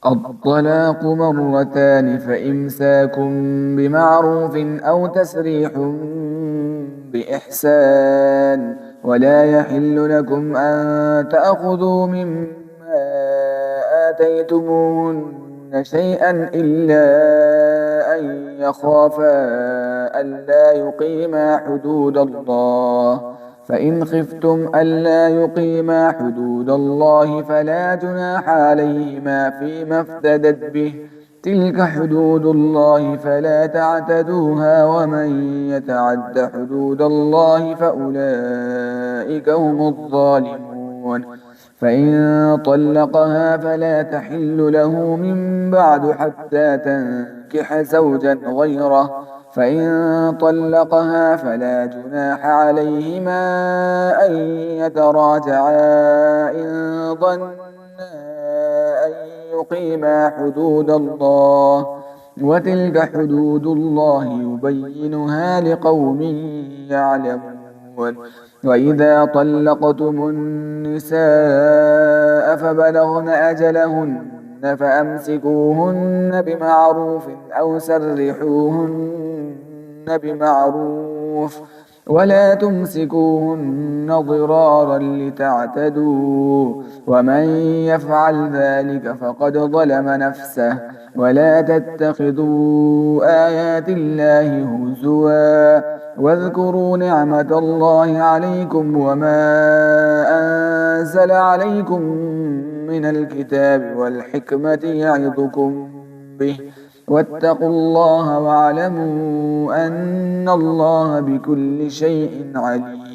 الطلاق مرتان فإمساك بمعروف أو تسريح بإحسان. ولا يحل لكم أن تأخذوا مما آتيتموهن شيئا إلا أن يخافا ألا يقيما حدود الله. فإن خفتم ألا يقيما حدود الله فلا جناح عليهما فيما افتدت به. تلك حدود الله فلا تعتدوها ومن يتعد حدود الله فأولئك هم الظالمون. فإن طلقها فلا تحل له من بعد حتى تنكح زوجا غيره. فإن طلقها فلا جناح عليهما أن يتراجعا إن ظنا أن يقيما حدود الله. وتلك حدود الله يبينها لقوم يعلمون. وإذا طلقتم النساء فبلغن أجلهن فأمسكوهن بمعروف أو سرحوهن بمعروف. ولا تمسكوهن ضرارا لتعتدوا ومن يفعل ذلك فقد ظلم نفسه. ولا تتخذوا آيات الله هزوا واذكروا نعمة الله عليكم وما أنزل عليكم من الكتاب والحكمة يعظكم به. واتقوا الله واعلموا أن الله بكل شيء عليم.